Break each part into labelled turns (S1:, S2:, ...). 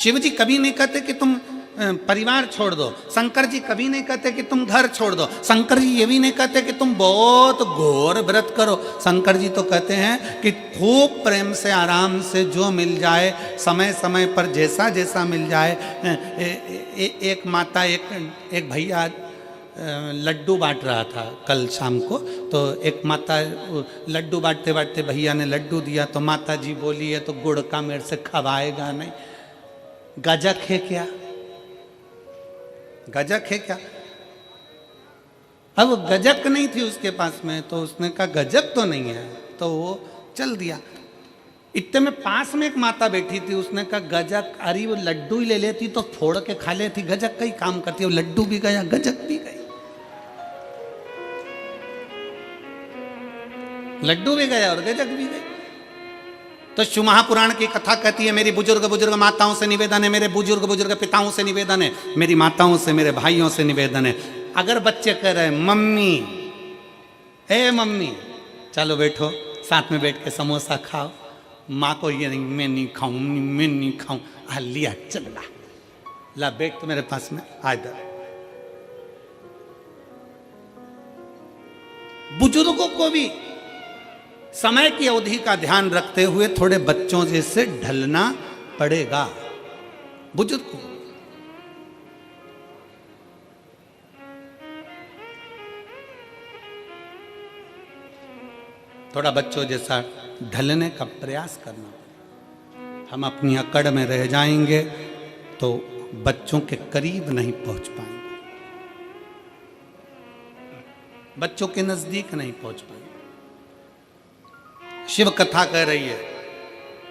S1: शिव जी कभी नहीं कहते कि तुम परिवार छोड़ दो। शंकर जी कभी नहीं कहते कि तुम घर छोड़ दो। शंकर जी ये भी नहीं कहते कि तुम बहुत घोर व्रत करो। शंकर जी तो कहते हैं कि खूब प्रेम से आराम से जो मिल जाए, समय समय पर जैसा जैसा मिल जाए। एक माता एक भैया लड्डू बांट रहा था कल शाम को, तो एक माता लड्डू बांटते बांटते भैया ने लड्डू दिया, तो माता जी बोली है तो गुड़ का मेरे से खवाएगा नहीं। गजक है क्या? गजक है क्या? अब गजक नहीं थी उसके पास में, तो उसने कहा गजक तो नहीं है, तो वो चल दिया। इतने में पास में एक माता बैठी थी, उसने कहा गजक, अरे वो लड्डू ही ले लेती तो फोड़ के खा लेती, गजक का ही काम करती है। लड्डू भी गया, गजक भी गई, लड्डू भी गया और गजक भी गई। तो शिव महापुराण की कथा कहती है, मेरी बुजुर्ग माताओं से निवेदन है, मेरे बुजुर्ग पिताओं से निवेदन है, मेरी माताओं से, मेरे भाइयों से निवेदन है, अगर बच्चे कह रहे हैं मम्मी, हे मम्मी चलो बैठो साथ में बैठ के समोसा खाओ, माँ को ये नहीं, मैं नहीं खाऊं, मैं नहीं खाऊं, लिया चल ला बैठ तो मेरे पास में आ इधर। बुजुर्गों को भी समय की अवधि का ध्यान रखते हुए थोड़े बच्चों जैसे ढलना पड़ेगा। बुजुर्ग को थोड़ा बच्चों जैसा ढलने का प्रयास करना। हम अपनी अकड़ में रह जाएंगे तो बच्चों के करीब नहीं पहुंच पाएंगे, बच्चों के नजदीक नहीं पहुंच पाएंगे। शिव कथा कह रही है,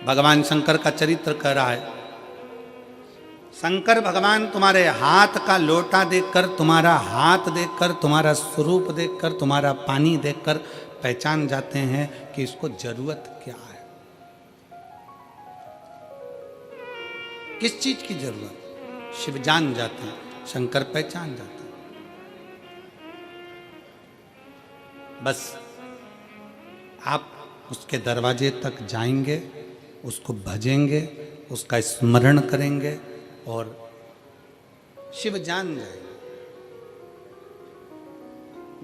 S1: भगवान शंकर का चरित्र कह रहा है। शंकर भगवान तुम्हारे हाथ का लोटा देखकर, तुम्हारा हाथ देखकर, तुम्हारा स्वरूप देखकर, तुम्हारा पानी देखकर पहचान जाते हैं कि इसको जरूरत क्या है, किस चीज की जरूरत। शिव जान जाते हैं, शंकर पहचान जाते हैं। बस आप उसके दरवाजे तक जाएंगे, उसको भजेंगे, उसका स्मरण करेंगे और शिव जान जाएंगे।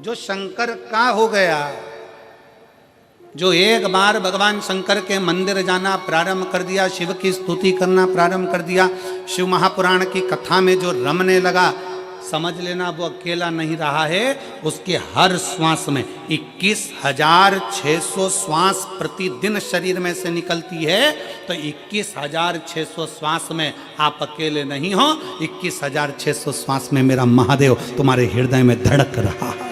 S1: जो शंकर का हो गया, जो एक बार भगवान शंकर के मंदिर जाना प्रारंभ कर दिया, शिव की स्तुति करना प्रारंभ कर दिया, शिव महापुराण की कथा में जो रमने लगा, समझ लेना वो अकेला नहीं रहा है। उसके हर श्वास में 21,600 श्वास प्रतिदिन शरीर में से निकलती है। तो 21,600 श्वास में आप अकेले नहीं हो, 21,600 श्वास में मेरा महादेव तुम्हारे हृदय में धड़क रहा है।